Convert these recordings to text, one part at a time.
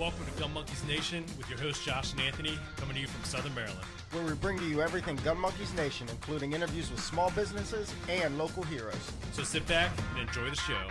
Welcome to Gun Monkeys Nation with your hosts Josh and Anthony, coming to you from Southern Maryland. Where we bring to you everything Gun Monkeys Nation, including interviews with small businesses and local heroes. So sit back and enjoy the show.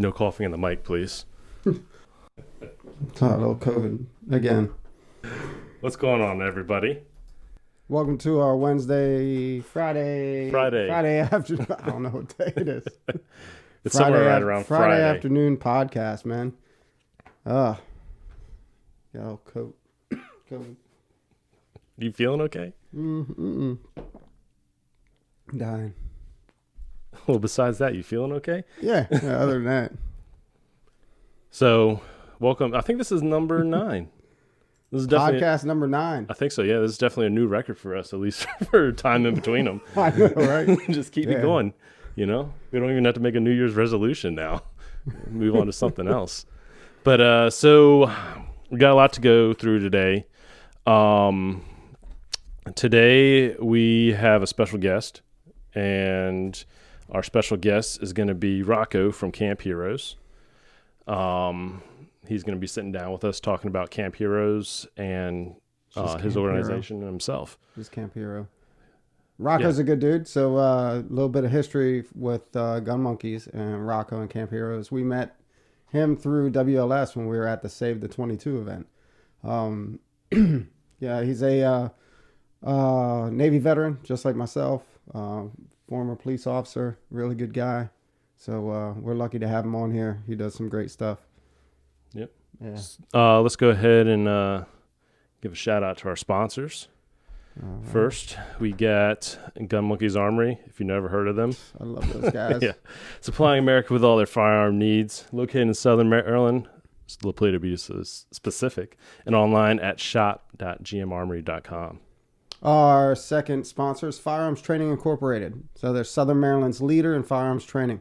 No coughing in the mic, please. Oh, little COVID again. What's going on, everybody? Welcome to our Friday afternoon. I don't know what day it is. It's somewhere right around Friday afternoon podcast, man. Yo, COVID. You feeling okay? Dying. Well, besides that, you feeling okay? Yeah, other than that. So, welcome. I think this is number 9. This is definitely Podcast number 9. I think so, yeah. This is definitely a new record for us, at least for time in between them. I know, right? Just keep it going, you know? We don't even have to make a New Year's resolution now. Move on to something else. But, so, we got a lot to go through today. Today, we have a special guest, and our special guest is going to be Rocco from Camp Heroes. He's going to be sitting down with us talking about Camp Heroes and his organization and himself. He's Camp Hero. Rocco's a good dude. So a little bit of history with Gun Monkeys and Rocco and Camp Heroes. We met him through WLS when we were at the Save the 22 event. Yeah, he's a Navy veteran, just like myself. Former police officer, really good guy. So we're lucky to have him on here. He does some great stuff. Yep. Yeah. Let's go ahead and give a shout out to our sponsors. Right. First, we got Gun Monkeys Armory, if you've never heard of them. I love those guys. Yeah. Supplying America with all their firearm needs. Located in Southern Maryland, La Plata to be specific, and online at shop.gmarmory.com. Our second sponsor is Firearms Training Incorporated. So they're Southern Maryland's leader in firearms training.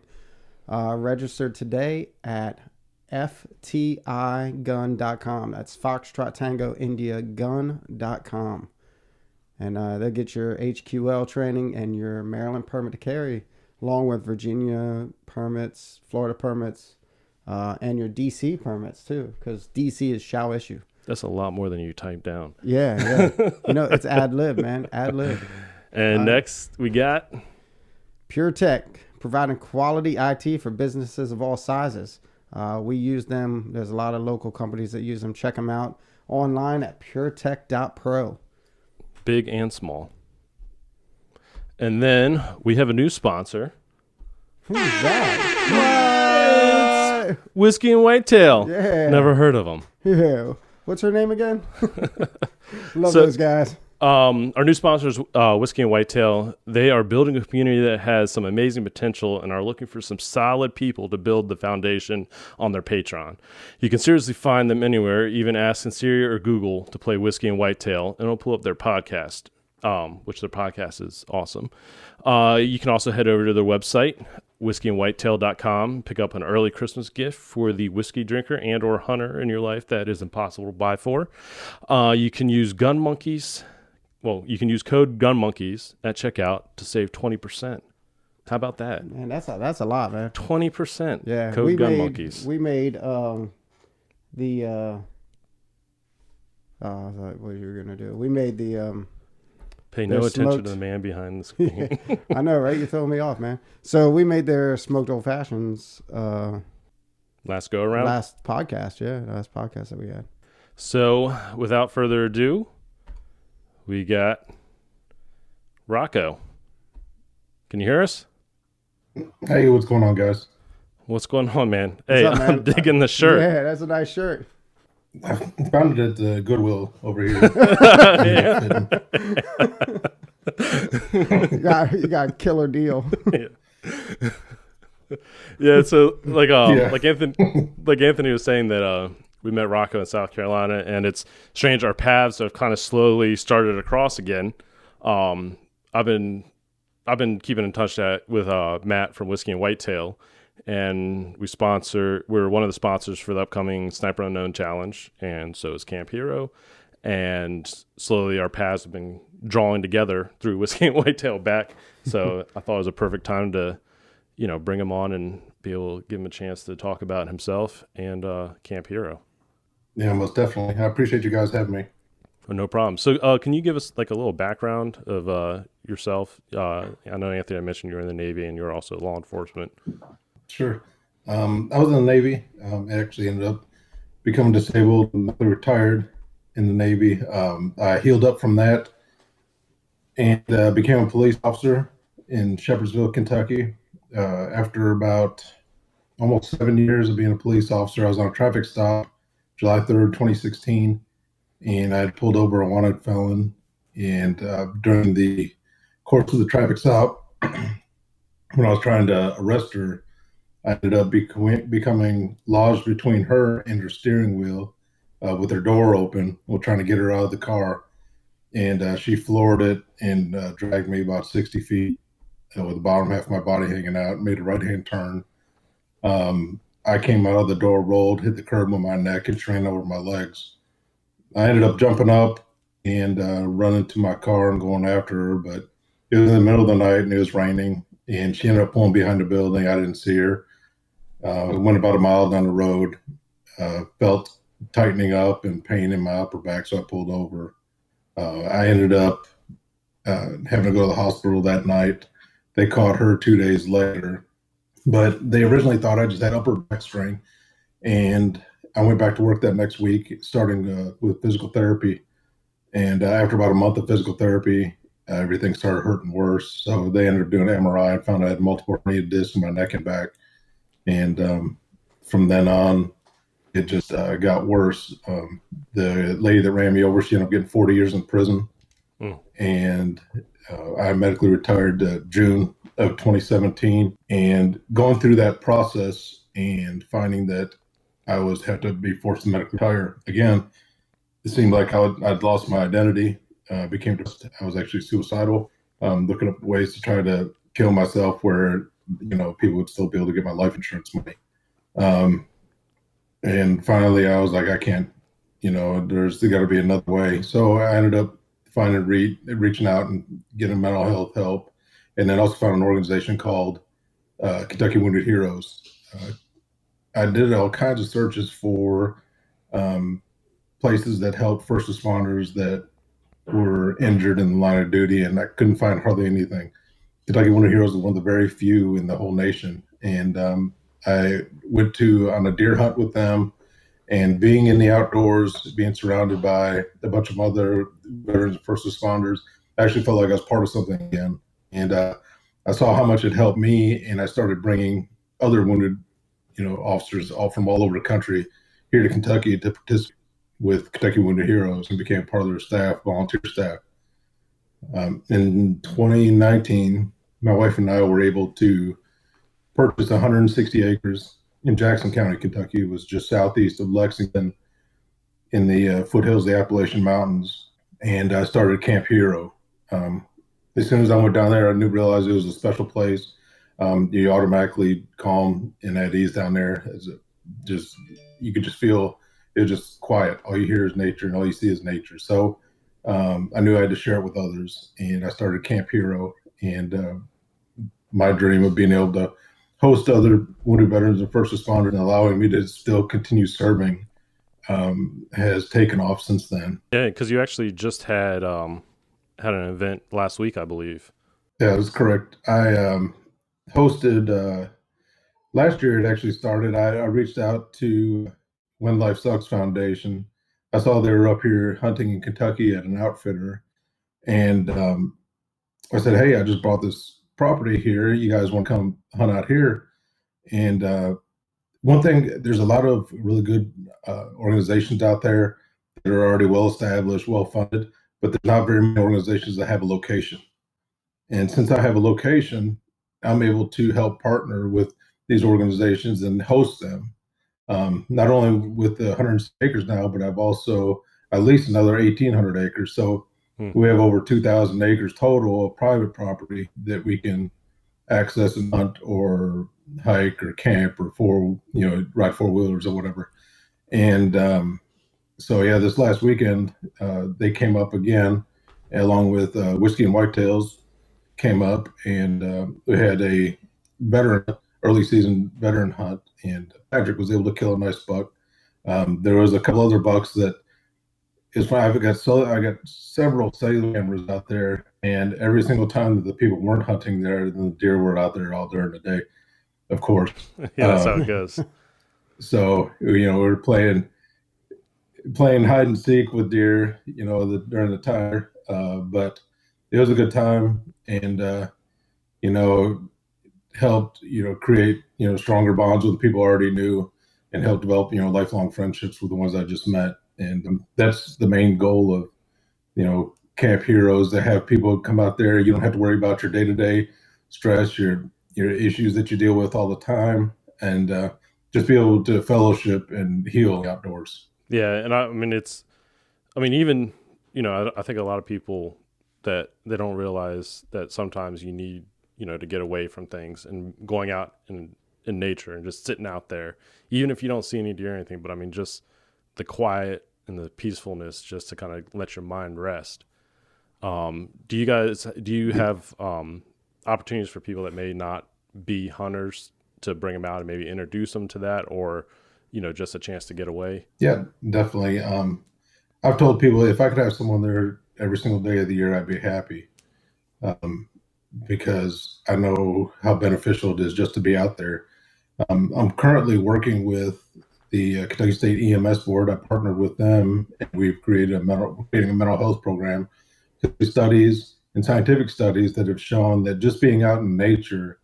Registered today at ftigun.com. That's Foxtrot Tango India Gun.com. And they'll get your HQL training and your Maryland permit to carry, along with Virginia permits, Florida permits, and your DC permits too, because DC is shall issue. That's a lot more than you typed down. Yeah. You know, it's ad lib, man. Ad lib. And next, we got Pure Tech, providing quality IT for businesses of all sizes. We use them. There's a lot of local companies that use them. Check them out online at puretech.pro. big and small. And then we have a new sponsor. Who's that? What? Whiskey and Whitetail. Yeah. Never heard of them. Yeah. What's her name again? Love those guys. Our new sponsors, Whiskey and Whitetail, they are building a community that has some amazing potential and are looking for some solid people to build the foundation on their Patreon. You can seriously find them anywhere, even ask in Siri or Google to play Whiskey and Whitetail, and it'll pull up their podcast, which their podcast is awesome. You can also head over to their website, whiskeyandwhitetail.com, pick up an early Christmas gift for the whiskey drinker and or hunter in your life that is impossible to buy for. You can use Gun Monkeys. Well, you can use code Gun Monkeys at checkout to save 20%. How about that? Man, that's a lot, man. 20%. Yeah. Code Gun Monkeys. We made what you were gonna do. We made the Pay no attention to the man behind the screen. I know, right? You're throwing me off, man. So we made their smoked old fashions Last go around. last podcast that we had. So, without further ado, we got Rocco. Can you hear us? Hey, what's going on, guys? What's going on, man? Hey, up, man? I'm digging the shirt. Yeah, that's a nice shirt. I found it at the Goodwill over here. You got a killer deal. Yeah. Yeah, so Yeah. like Anthony was saying that we met Rocco in South Carolina, and it's strange our paths have kind of slowly started to cross again. Um, I've been keeping in touch with Matt from Whiskey and Whitetail, and we're one of the sponsors for the upcoming Sniper Unknown Challenge, and so is Camp Hero. And slowly our paths have been drawing together through Whiskey and Whitetail back. So I thought it was a perfect time to, bring him on and be able to give him a chance to talk about himself and Camp Hero. Yeah, most definitely. I appreciate you guys having me. Oh, no problem. So can you give us like a little background of yourself? I know, Anthony, I mentioned you're in the Navy and you're also law enforcement. Sure. I was in the Navy. I actually ended up becoming disabled and retired in the Navy. I healed up from that and became a police officer in Shepherdsville, Kentucky. After about almost 7 years of being a police officer, I was on a traffic stop July 3rd, 2016, and I had pulled over a wanted felon. And during the course of the traffic stop, when I was trying to arrest her, I ended up becoming lodged between her and her steering wheel with her door open while trying to get her out of the car. And she floored it and dragged me about 60 feet with the bottom half of my body hanging out, made a right-hand turn. I came out of the door, rolled, hit the curb with my neck, and she ran over my legs. I ended up jumping up and running to my car and going after her, but it was in the middle of the night and it was raining, and she ended up pulling behind the building. I didn't see her. Went about a mile down the road, felt tightening up and pain in my upper back, so I pulled over. I ended up having to go to the hospital that night. They caught her 2 days later, but they originally thought I just had upper back strain. And I went back to work that next week, starting with physical therapy. And after about a month of physical therapy, everything started hurting worse. So they ended up doing an MRI and found I had multiple herniated discs in my neck and back. And from then on, it just got worse. The lady that ran me over, she ended up getting 40 years in prison. And I medically retired June of 2017. And going through that process and finding that I had to be forced to medically retire again, it seemed like I'd lost my identity. I was actually suicidal, looking up ways to try to kill myself where, people would still be able to get my life insurance money. And finally I was like, I can't, there's got to be another way. So I ended up reaching out and getting mental health help. And then also found an organization called Kentucky Wounded Heroes. I did all kinds of searches for places that help first responders that were injured in the line of duty, and I couldn't find hardly anything. Kentucky Wounded Heroes is one of the very few in the whole nation. And I went on a deer hunt with them, and being in the outdoors, being surrounded by a bunch of other veterans and first responders, I actually felt like I was part of something again. And I saw how much it helped me, and I started bringing other wounded, officers from all over the country here to Kentucky to participate with Kentucky Wounded Heroes and became part of their staff, volunteer staff. In 2019, my wife and I were able to purchase 160 acres in Jackson County, Kentucky. It was just southeast of Lexington in the foothills of the Appalachian Mountains. And I started Camp Hero. As soon as I went down there, I realized it was a special place. You automatically calm and at ease down there. You could just feel it was just quiet. All you hear is nature, and all you see is nature. So I knew I had to share it with others, and I started Camp Hero. And my dream of being able to host other wounded veterans and first responders and allowing me to still continue serving has taken off since then. Yeah, because you actually just had an event last week, I believe. Yeah, that's correct. I hosted last year. It actually started. I reached out to When Life Sucks Foundation. I saw they were up here hunting in Kentucky at an outfitter, and I said, "Hey, I just bought this property here. You guys want to come hunt out here?" And one thing, there's a lot of really good organizations out there that are already well established, well funded, but there's not very many organizations that have a location. And since I have a location, I'm able to help partner with these organizations and host them. Not only with the 100 acres now, but I've also at least another 1,800 acres. So we have over 2,000 acres total of private property that we can access and hunt or hike or camp or ride four-wheelers or whatever. And so yeah, this last weekend they came up again, along with whiskey and whitetails came up, and we had a early season veteran hunt, and Patrick was able to kill a nice buck. There was a couple other bucks that is fine. I got several cellular cameras out there, and every single time that the people weren't hunting there, the deer were out there all during the day, of course. Yeah, that's how it goes. So we were playing hide and seek with deer, during the time. But it was a good time, and helped create stronger bonds with the people I already knew, and help develop lifelong friendships with the ones I just met. And that's the main goal of Camp Heroes, to have people come out there. You don't have to worry about your day-to-day stress, your issues that you deal with all the time, and just be able to fellowship and heal outdoors. Yeah, and I mean, even I think a lot of people that they don't realize that sometimes you need to get away from things, and going out in nature and just sitting out there, even if you don't see any deer or anything, but I mean, just the quiet and the peacefulness, just to kind of let your mind rest. Do you have opportunities for people that may not be hunters to bring them out and maybe introduce them to that, or just a chance to get away? Yeah, definitely. I've told people if I could have someone there every single day of the year, I'd be happy. Because I know how beneficial it is just to be out there. I'm currently working with the Kentucky State EMS Board. I partnered with them, and we've creating a mental health program. Studies and scientific studies that have shown that just being out in nature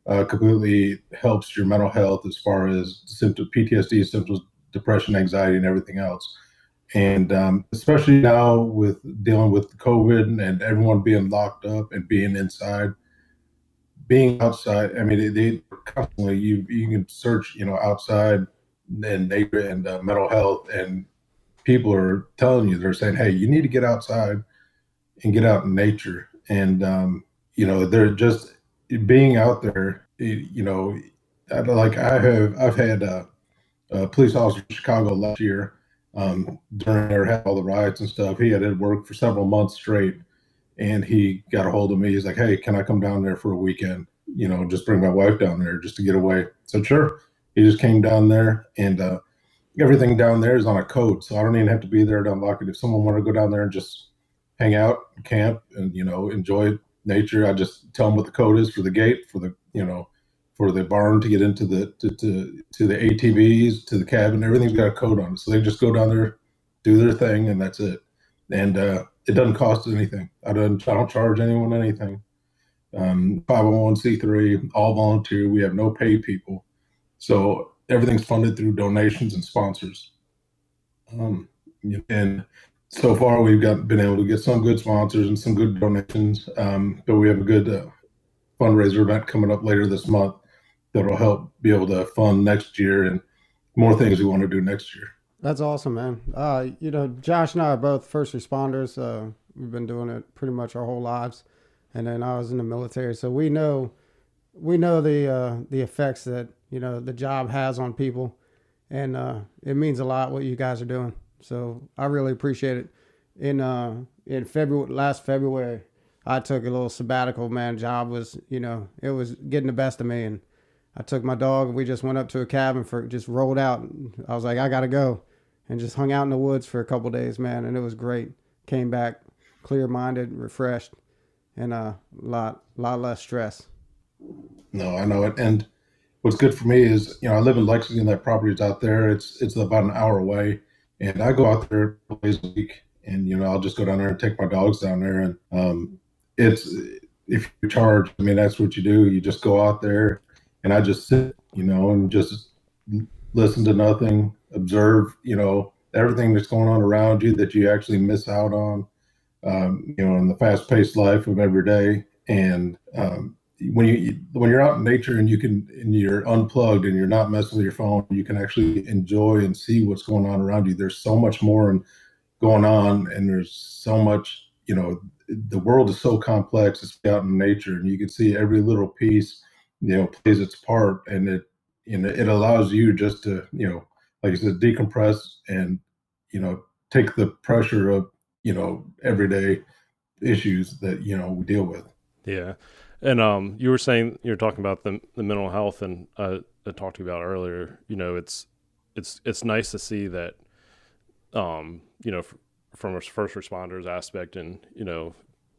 completely helps your mental health, as far as symptoms, PTSD symptoms, depression, anxiety, and everything else. And especially now with dealing with COVID and everyone being locked up and being inside, being outside. I mean, they constantly, you can search, outside and nature and mental health, and people are telling you, they're saying, hey, you need to get outside and get out in nature. And they're just being out there. I've had a police officer in Chicago last year. During there had all the riots and stuff. He had work for several months straight, and he got a hold of me. He's like, hey, can I come down there for a weekend? Just bring my wife down there just to get away. So sure. He just came down there, and everything down there is on a code, so I don't even have to be there to unlock it. If someone want to go down there and just hang out, camp, and enjoy nature, I just tell them what the code is for the gate, for the barn to get into the to the ATVs, to the cabin. Everything's got a code on it, so they just go down there, do their thing, and that's it. And it doesn't cost anything. I don't charge anyone anything. 501c3, all volunteer. We have no paid people, so everything's funded through donations and sponsors. And so far, we've been able to get some good sponsors and some good donations. But we have a good fundraiser event coming up later this month that'll help be able to fund next year and more things we want to do next year. That's awesome, man. Josh and I are both first responders. We've been doing it pretty much our whole lives, and then I was in the military, so we know the effects that the job has on people, and it means a lot what you guys are doing. So I really appreciate it. In last February, I took a little sabbatical, man. Job was, it was getting the best of me, and I took my dog, and we just went up to a cabin just rolled out. I was like, I gotta go, and just hung out in the woods for a couple of days, man, and it was great. Came back clear-minded, refreshed, and a lot less stress. No, I know it. And what's good for me is, I live in Lexington. That property's out there. It's about an hour away, and I go out there a couple days a week, and I'll just go down there and take my dogs down there. And it's, if you charge, I mean, that's what you do. You just go out there, and I just sit, and just listen to nothing, observe, everything that's going on around you that you actually miss out on, in the fast-paced life of every day. And when you're out in nature and you're unplugged and you're not messing with your phone, you can actually enjoy and see what's going on around you. There's so much more going on, and there's so much, the world is so complex. It's out in nature, and you can see every little piece, plays its part, and it allows you just to, like I said, decompress and, take the pressure of, everyday issues that, we deal with. Yeah. And you were saying, you were talking about the mental health, and I talked to you about earlier, it's nice to see that, from a first responders aspect, and,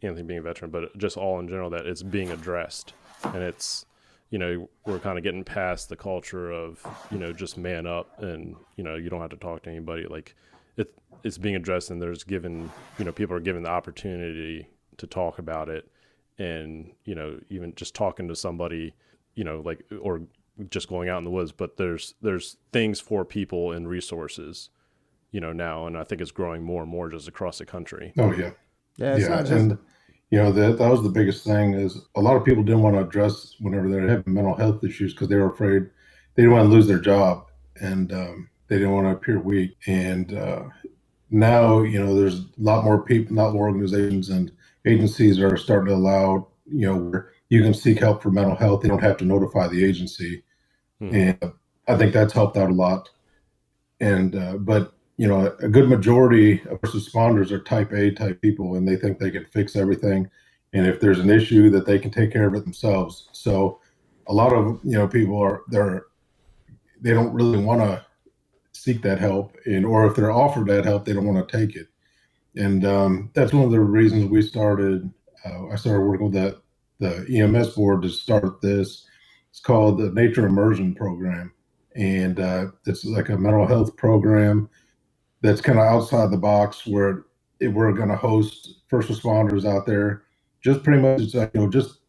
Anthony being a veteran, but just all in general, that it's being addressed. And it's, we're kind of getting past the culture of, just man up and, you don't have to talk to anybody. Like it's being addressed, and there's given, people are given the opportunity to talk about it. And, even just talking to somebody, like, or just going out in the woods, but there's things for people and resources, now. And I think it's growing more and more just across the country. Oh yeah. Yeah, it's not just... And that was the biggest thing, is a lot of people didn't want to address whenever they're having mental health issues, because they were afraid they didn't want to lose their job, and they didn't want to appear weak. And now, there's a lot more people, not more organizations and agencies are starting to allow, where you can seek help for mental health. You don't have to notify the agency. Mm-hmm. And I think that's helped out a lot. And, but, a good majority of first responders are type A type people, and they think they can fix everything. And if there's an issue, that they can take care of it themselves. So a lot of, people they don't really want to seek that help, or if they're offered that help, they don't want to take it. And that's one of the reasons we started. I started working with the EMS board to start this. It's called the Nature Immersion Program, and it's like a mental health program that's kind of outside the box, where we're going to host first responders out there. Just pretty much, it's like, just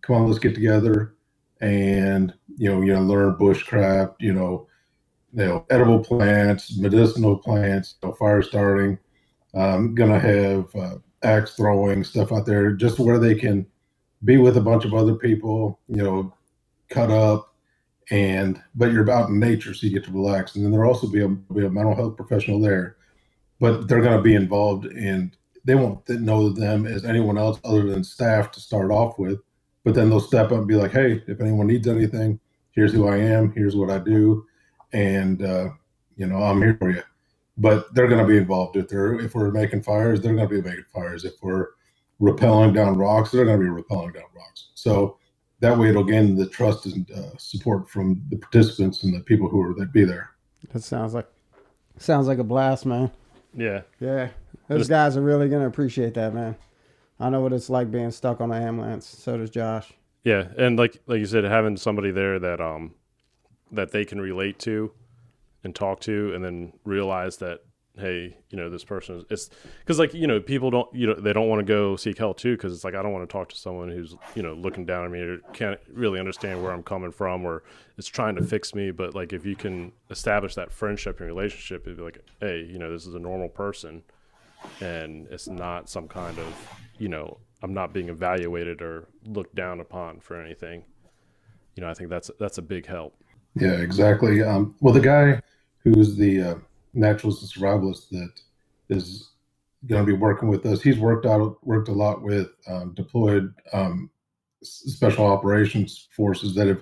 come on, let's get together and learn bushcraft, edible plants, medicinal plants, fire starting. Gonna have axe throwing stuff out there, just where they can be with a bunch of other people, cut up, but you're out in nature, so you get to relax. And then there'll also be a mental health professional there, but they're going to be involved, and they won't know them as anyone else other than staff to start off with. But then they'll step up and be like, hey, if anyone needs anything, here's who I am, here's what I do, and I'm here for you. But they're going to be involved. If we're making fires, they're going to be making fires. If we're rappelling down rocks, they're going to be rappelling down rocks. So that way it'll gain the trust and support from the participants and the people that be there. That sounds like a blast, man. Yeah. Yeah. Those guys are really going to appreciate that, man. I know what it's like being stuck on an ambulance. So does Josh. Yeah. And like you said, having somebody there that they can relate to and talk to, and then realize that, hey, this person is, because people don't, they don't want to go seek help too, because it's like, I don't want to talk to someone who's, looking down at me or can't really understand where I'm coming from, or is trying to fix me. But like, if you can establish that friendship and relationship, it'd be like, hey, this is a normal person, and it's not some kind of, I'm not being evaluated or looked down upon for anything. I think that's a big help. Yeah, exactly. Well, the guy who's the naturalist and survivalist that is going to be working with us, he's worked a lot with deployed special operations forces that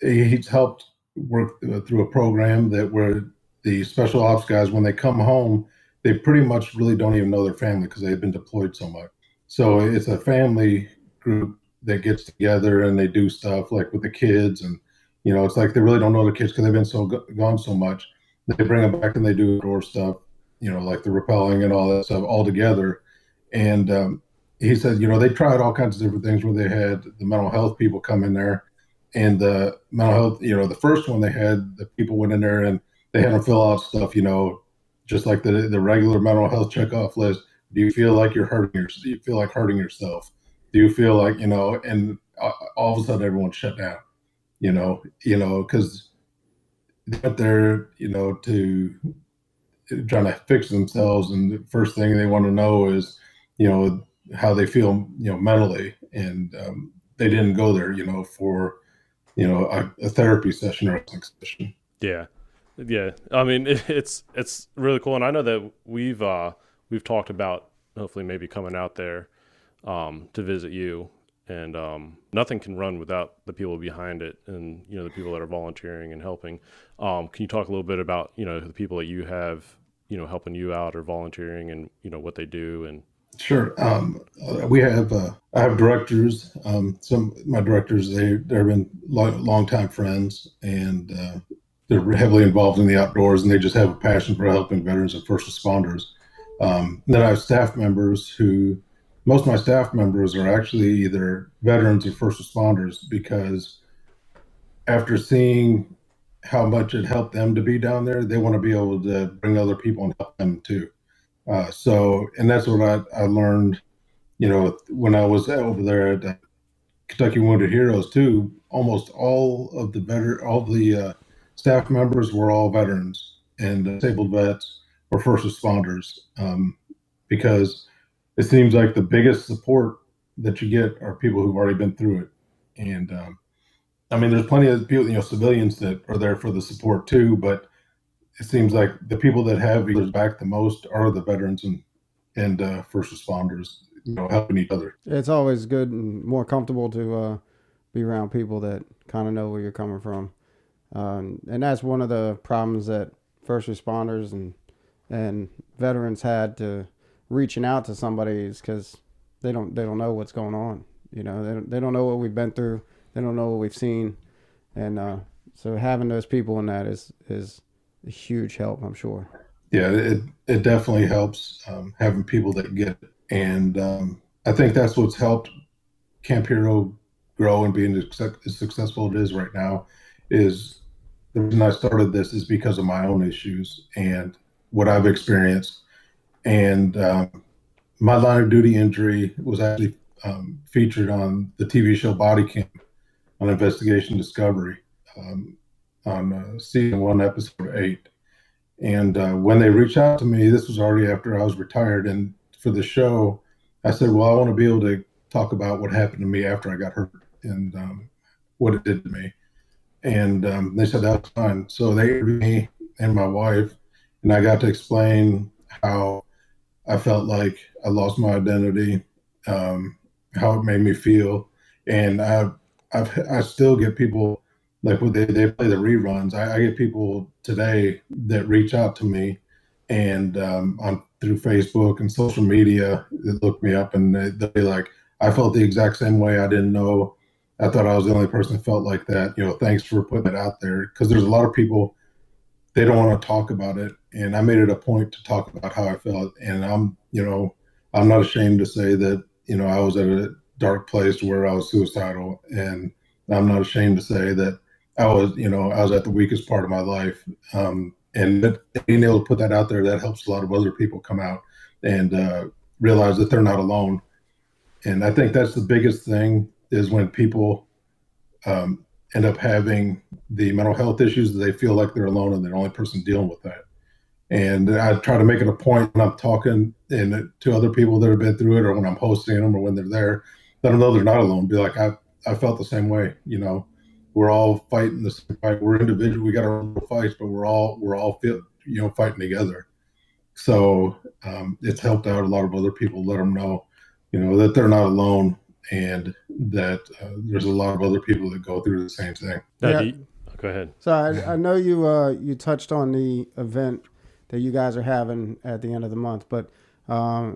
he's helped work through a program where the special ops guys, when they come home, they pretty much really don't even know their family, because they've been deployed so much. So it's a family group that gets together, and they do stuff like with the kids, and it's like they really don't know the kids because they've been gone so much. They bring them back and they do outdoor stuff, like the rappelling and all that stuff all together. And he said, they tried all kinds of different things, where they had the mental health people come in there, and the mental health, the first one they had, the people went in there and they had them fill out stuff, just like the regular mental health checkoff list. Do you feel like you're hurting yourself? Do you feel like hurting yourself? Do you feel like, and all of a sudden everyone shut down, because they're, to trying to fix themselves. And the first thing they want to know is, how they feel, mentally. And they didn't go there, for a therapy session or a session. Yeah, yeah. I mean, it's really cool, and I know that we've talked about hopefully maybe coming out there to visit you, and nothing can run without the people behind it, and the people that are volunteering and helping. Can you talk a little bit about the people that you have helping you out or volunteering, and what they do? And Sure. We have I have directors. Some of my directors they've been long time friends, and they're heavily involved in the outdoors, and they just have a passion for helping veterans and first responders. Then I have staff members who most of my staff members are actually either veterans or first responders, because after seeing how much it helped them to be down there, they want to be able to bring other people and help them too. And that's what I learned, when I was over there at Kentucky Wounded Heroes too. Almost all the staff members were all veterans and disabled vets or first responders, because it seems like the biggest support that you get are people who've already been through it. And I mean, there's plenty of people, civilians that are there for the support too, but it seems like the people that have each other's back the most are the veterans and first responders, helping each other. It's always good and more comfortable to be around people that kind of know where you're coming from. And that's one of the problems that first responders and veterans had to reaching out to somebody, is because they don't know what's going on. They don't know what we've been through. They don't know what we've seen. And so having those people in that is a huge help, I'm sure. Yeah, it definitely helps, having people that get it. And I think that's what's helped Camp Hero grow and being as successful it is right now. Is the reason I started this is because of my own issues and what I've experienced. And my line of duty injury was actually featured on the TV show Body Cam on Investigation Discovery, on season 1, episode 8. And when they reached out to me, this was already after I was retired. And for the show, I said, well, I want to be able to talk about what happened to me after I got hurt and what it did to me. And they said that's fine. So they interviewed me and my wife, and I got to explain how I felt like I lost my identity, how it made me feel. And I still get people, like when they play the reruns, I get people today that reach out to me and through Facebook and social media, they look me up and they'll be like, I felt the exact same way. I didn't know. I thought I was the only person that felt like that. Thanks for putting it out there, because there's a lot of people, they don't want to talk about it. And I made it a point to talk about how I felt. And I'm not ashamed to say that, I was at a dark place where I was suicidal. And I'm not ashamed to say that I was at the weakest part of my life. And being able to put that out there, that helps a lot of other people come out and realize that they're not alone. And I think that's the biggest thing, is when people end up having the mental health issues, that they feel like they're alone and they're the only person dealing with that. And I try to make it a point when I'm talking to other people that have been through it, or when I'm hosting them, or when they're there, let them know they're not alone. Be like, I felt the same way. We're all fighting the same fight. We're individual. We got our own fights, but we're all fighting together. So it's helped out a lot of other people. Let them know, that they're not alone, and that there's a lot of other people that go through the same thing. Yeah. Go ahead. So I know you touched on the event that you guys are having at the end of the month, but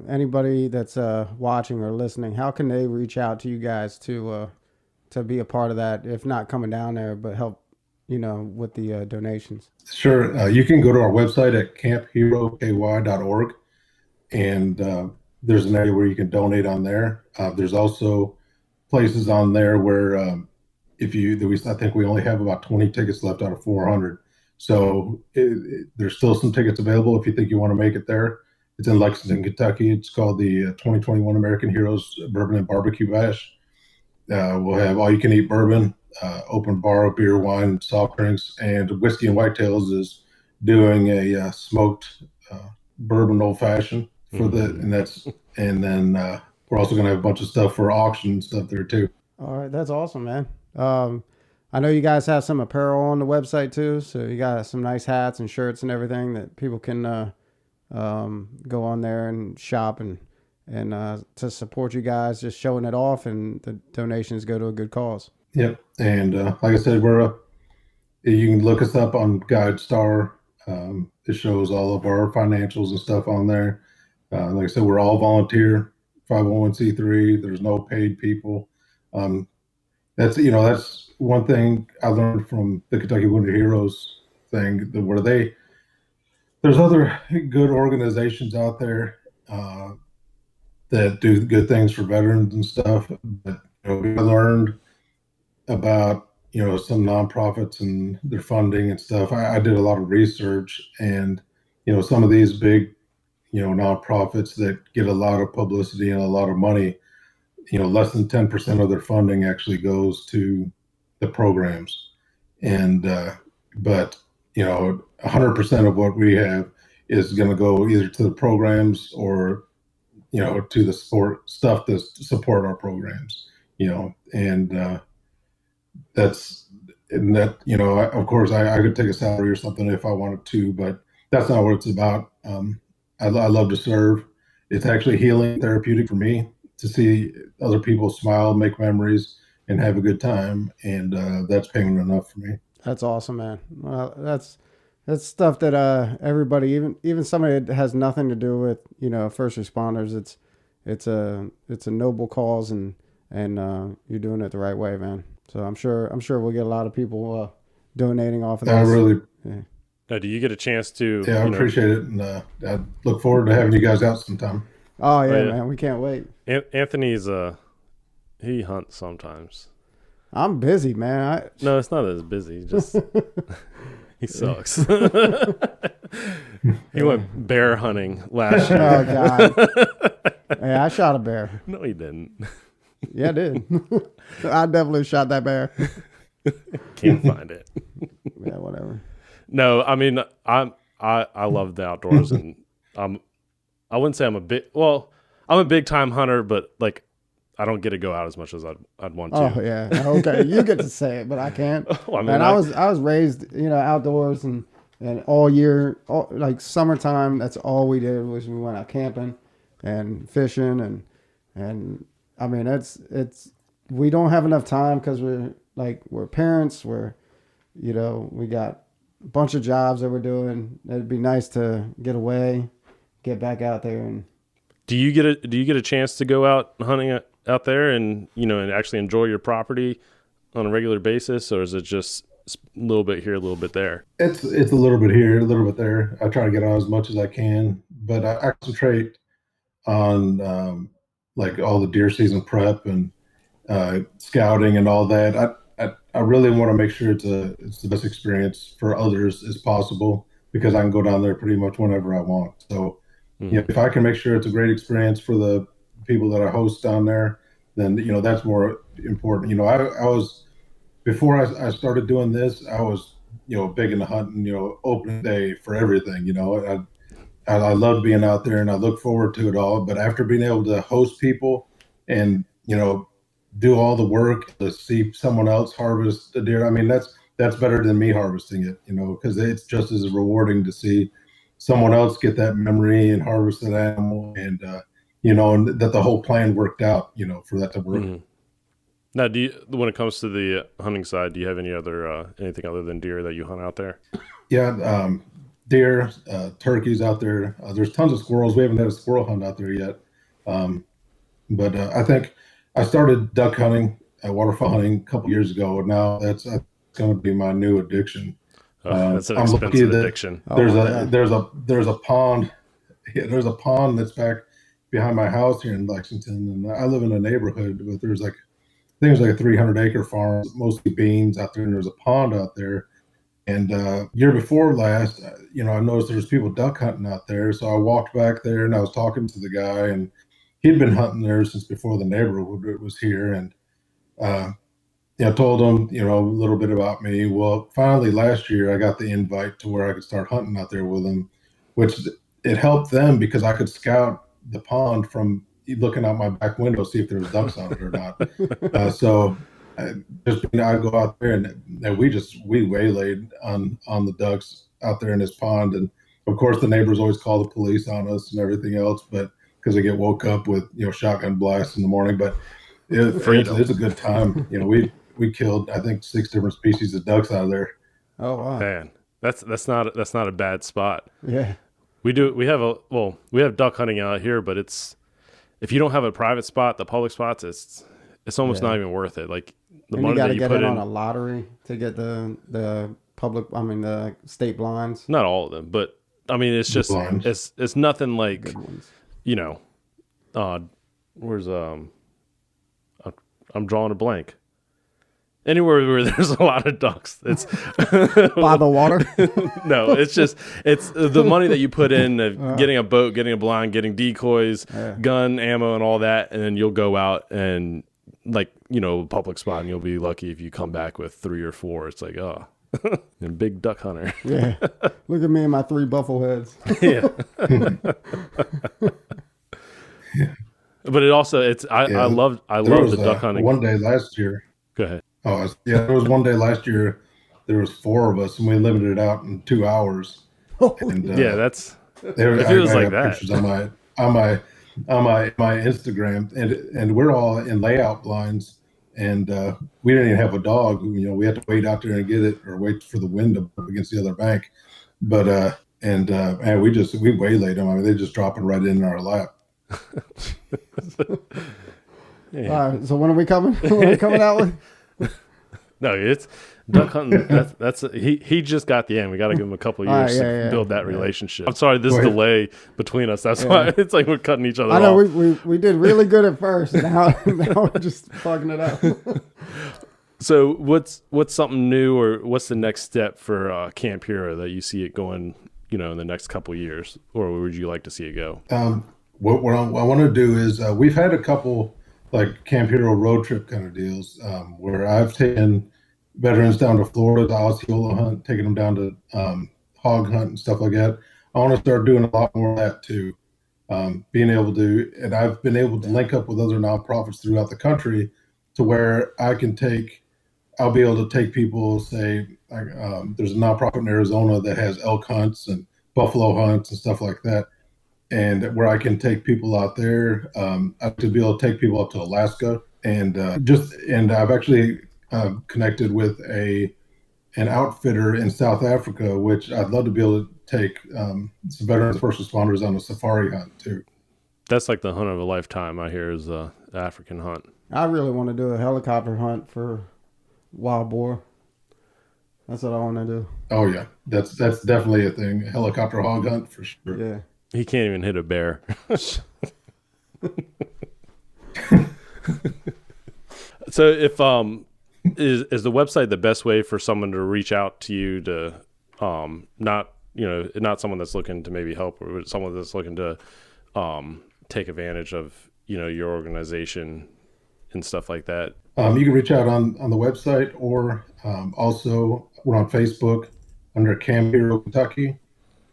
anybody that's watching or listening, how can they reach out to you guys to be a part of that, if not coming down there, but help, with the donations? Sure. You can go to our website at campheroky.org, and there's an area where you can donate on there. There's also places on there where I think we only have about 20 tickets left out of 400. So there's still some tickets available if you think you want to make it there. It's in Lexington, Kentucky. It's called the 2021 American Heroes Bourbon and Barbecue Bash. We'll have all-you-can-eat bourbon, open bar, beer, wine, soft drinks, and Whiskey and Whitetails is doing a smoked bourbon old-fashioned for and then we're also going to have a bunch of stuff for auction and stuff there too. All right, that's awesome, man. I know you guys have some apparel on the website too, so you got some nice hats and shirts and everything that people can go on there and shop and to support you guys, just showing it off, and the donations go to a good cause. Yep. And like I said, you can look us up on GuideStar. It shows all of our financials and stuff on there. Like I said, we're all volunteer, 501c3. There's no paid people. That's one thing I learned from the Kentucky Wounded Heroes thing, where there's other good organizations out there that do good things for veterans and stuff. But we learned about some nonprofits and their funding and stuff. I did a lot of research, and some of these big nonprofits that get a lot of publicity and a lot of money, less than 10% of their funding actually goes to the programs. And but 100% of what we have is going to go either to the programs or to the sport stuff to support our programs. And of course I could take a salary or something if I wanted to, but that's not what it's about. I love to serve. It's actually healing, therapeutic for me to see other people smile, make memories, and have a good time. And that's payment enough for me. That's awesome, man. Well, that's stuff that everybody, even somebody that has nothing to do with first responders, it's a noble cause, and you're doing it the right way, man. So I'm sure we'll get a lot of people donating off of this. I really. Yeah. Now, do you get a chance to? Yeah, I appreciate it, and I look forward to having you guys out sometime. Oh yeah, man, we can't wait. Anthony's he hunts sometimes. I'm busy, man. No, it's not as busy. Just he sucks. He went bear hunting last year. Oh God. Hey, I shot a bear. No, he didn't. Yeah, I did. I definitely shot that bear. Can't find it. Yeah, whatever. No, I mean I love the outdoors, and I wouldn't say I'm a big time hunter, but like I don't get to go out as much as I'd want to. Oh yeah, okay, you get to say it, but I can't. I mean, and I was raised outdoors and all year, like summertime. That's all we did was we went out camping and fishing and I mean it's we don't have enough time because we're parents. We got a bunch of jobs that we're doing. It'd be nice to get away, get back out there. And do you get a chance to go out hunting out there and and actually enjoy your property on a regular basis, or is it just a little bit here, a little bit there? It's a little bit here, a little bit there. I try to get on as much as I can, but I concentrate on like all the deer season prep and scouting and all that. I really want to make sure it's the best experience for others as possible, because I can go down there pretty much whenever I want. So if I can make sure it's a great experience for the people that I host down there, then that's more important. I was, before I started doing this, I was big into hunting, opening day for everything. I loved being out there and I look forward to it all. But after being able to host people and do all the work to see someone else harvest the deer, I mean that's better than me harvesting it, because it's just as rewarding to see someone else get that memory and harvest that animal, and and that the whole plan worked out, for that to work. Mm-hmm. Now, when it comes to the hunting side, do you have any other anything other than deer that you hunt out there? Yeah, deer, turkeys out there. There's tons of squirrels. We haven't had a squirrel hunt out there yet, but I think I started duck hunting, waterfowl hunting a couple years ago, and now that's going to be my new addiction. That's an expensive addiction. There's a pond. Yeah, there's a pond that's back behind my house here in Lexington, and I live in a neighborhood, but there's like a 300-acre farm, mostly beans out there, and there's a pond out there. And year before last, I noticed there was people duck hunting out there, so I walked back there and I was talking to the guy, and he'd been hunting there since before the neighborhood was here, and told him a little bit about me. Well, finally last year I got the invite to where I could start hunting out there with him, which it helped them because I could scout the pond from looking out my back window to see if there was ducks on it or not. So I'd go out there and we waylaid on the ducks out there in this pond. And of course the neighbors always call the police on us and everything else, but because they get woke up with, shotgun blasts in the morning. But it's a good time. We killed, I think, 6 different species of ducks out of there. Oh wow. Man, that's not a bad spot. Yeah. We have duck hunting out here, but if you don't have a private spot, the public spots, it's almost not even worth it. Like the And money you got that to you get put it in, on a lottery to get the state blinds. not all of them, but I mean, it's just Blinds. it's nothing like, Good ones. where's I'm drawing a blank. Anywhere where there's a lot of ducks, it's By the water. no, it's the money that you put in of getting a boat, getting a blind, getting decoys, gun, ammo, and all that, and then you'll go out and public spot, and you'll be lucky if you come back with 3 or 4. It's like, oh, and big duck hunter. Yeah. Look at me and my 3 buffalo heads. Yeah. But it also I love the duck hunting. One day last year. Go ahead. Oh, yeah. There was one day last year. There was 4 of us, and we limited it out in 2 hours. And, Yeah, that's I feels like got that. pictures on my Instagram, and we're all in layout blinds, and we didn't even have a dog. We had to wait out there and get it, or wait for the wind to up against the other bank. But man, we waylaid them. I mean, they're just dropping right in our lap. Yeah. All right, so when are we coming? When are we coming out with? No, it's duck hunting. That's he just got the end. We got to give him a couple years to build that relationship. I'm sorry, this delay between us. That's why it's like we're cutting each other I know off. we did really good at first, and now we're just fucking it up. So what's something new, or what's the next step for Camp Hero that you see it going, in the next couple of years, or where would you like to see it go? What I want to do is we've had a couple like Camp Hero road trip kind of deals where I've taken veterans down to Florida to Osceola hunt, taking them down to hog hunt and stuff like that. I want to start doing a lot more of that too. Being able to, and I've been able to link up with other nonprofits throughout the country to where I'll be able to take people, say, like, there's a nonprofit in Arizona that has elk hunts and buffalo hunts and stuff like that. And where I can take people out there, to be able to take people up to Alaska, and I've actually connected with an outfitter in South Africa, which I'd love to be able to take some veterans, first responders on a safari hunt too. That's like the hunt of a lifetime. I hear is the African hunt. I really want to do a helicopter hunt for wild boar. That's what I want to do. Oh yeah, that's definitely a thing. A helicopter hog hunt for sure. Yeah. He can't even hit a bear. So if is the website the best way for someone to reach out to you to not someone that's looking to maybe help, or someone that's looking to take advantage of your organization and stuff like that? You can reach out on the website, or also we're on Facebook under Camp Hero Kentucky,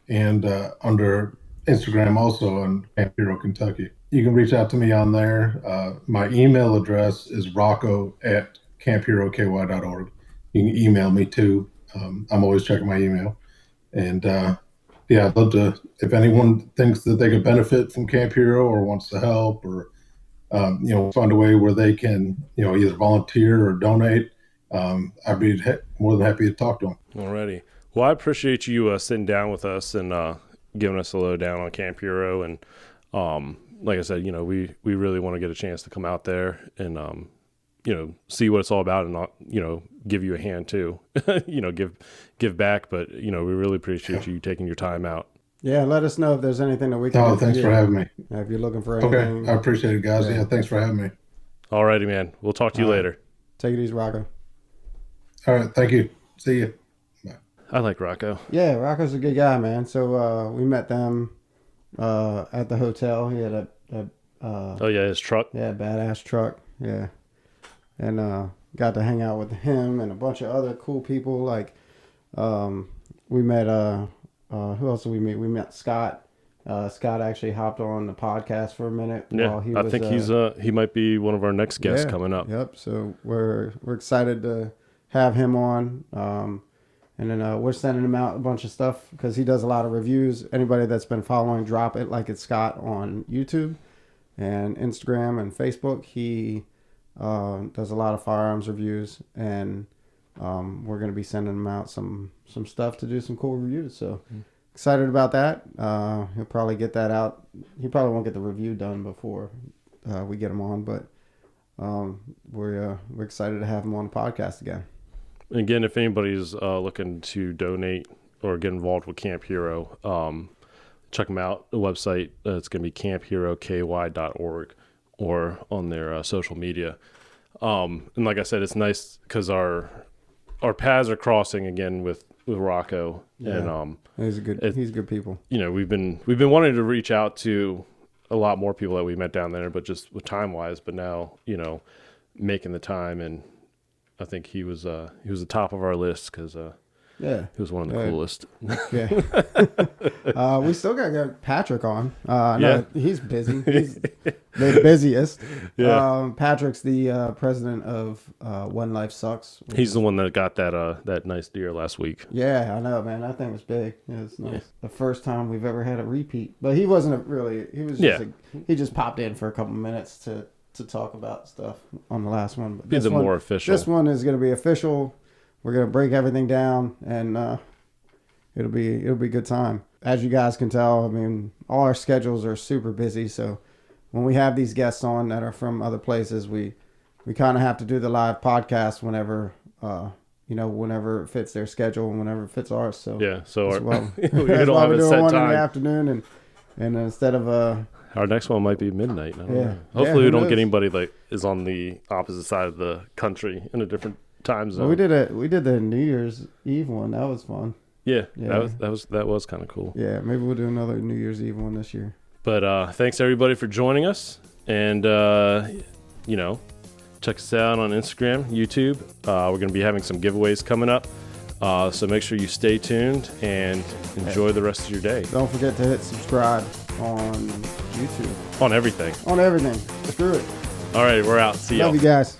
and under Instagram also on Camp Hero Kentucky. You can reach out to me on there. My email address is rocco@campheroky.org. You can email me too. I'm always checking my email. And I'd love to, if anyone thinks that they could benefit from Camp Hero or wants to help, or find a way where they can either volunteer or donate, I'd be more than happy to talk to them. Alrighty. Well, I appreciate you sitting down with us and giving us a lowdown on Camp Hero. And like I said, we really want to get a chance to come out there and see what it's all about, and give you a hand too. give back. But we really appreciate you taking your time out. Yeah, let us know if there's anything that we can do. Oh, thanks for having me. If you're looking for anything. Okay, I appreciate it, guys. Yeah, thanks for having me. Alrighty, man. We'll talk to you later. Take it easy, Rocco. All right, thank you. See you. I like Rocco. Yeah, Rocco's a good guy, man. So we met them at the hotel. He had a his truck. Yeah, badass truck. Yeah, and got to hang out with him and a bunch of other cool people. Like we met who else did we meet? We met Scott Scott actually hopped on the podcast for a minute. Yeah, while he I was, think he might be one of our next guests coming up. Yep. So we're excited to have him on. And then we're sending him out a bunch of stuff because he does a lot of reviews. Anybody that's been following Drop It Like It's Scott on YouTube and Instagram and Facebook, he does a lot of firearms reviews, and we're going to be sending him out some stuff to do some cool reviews. So excited about that. He'll probably get that out. He probably won't get the review done before we get him on, but we're excited to have him on the podcast again. Again, if anybody's looking to donate or get involved with Camp Hero, check them out. The website, it's going to be campheroky.org or on their social media. And like I said, it's nice because our paths are crossing again with Rocco. Yeah. And he's good people. You know, we've been wanting to reach out to a lot more people that we met down there, but just with time wise. But now, you know, making the time, and I think he was the top of our list because he was one of the coolest. Yeah. We still got to get Patrick on. He's busy. He's the busiest. Yeah. Patrick's the president of One Life Sucks. He's the one that got that nice deer last week. Yeah, I know, man. That thing was big. Yeah, it's nice. Yeah. The first time we've ever had a repeat. But he wasn't really. He was just he just popped in for a couple minutes to talk about stuff on the last one. But this one, more official. This one is going to be official. We're going to break everything down, and it'll be a good time. As you guys can tell, I mean, all our schedules are super busy. So when we have these guests on that are from other places, we kind of have to do the live podcast whenever whenever it fits their schedule and whenever it fits ours. So yeah, so that's why we're doing one time in the afternoon, and instead of our next one might be midnight. I don't know. Hopefully we don't get anybody that is on the opposite side of the country in a different time zone. Well, we did the New Year's Eve one. That was fun. Yeah. That was kind of cool. Yeah, maybe we'll do another New Year's Eve one this year. But thanks everybody for joining us, and check us out on Instagram, YouTube. We're going to be having some giveaways coming up. So make sure you stay tuned and enjoy the rest of your day. Don't forget to hit subscribe on YouTube. On everything. On everything. Screw it. All right, we're out. See y'all. Love you guys.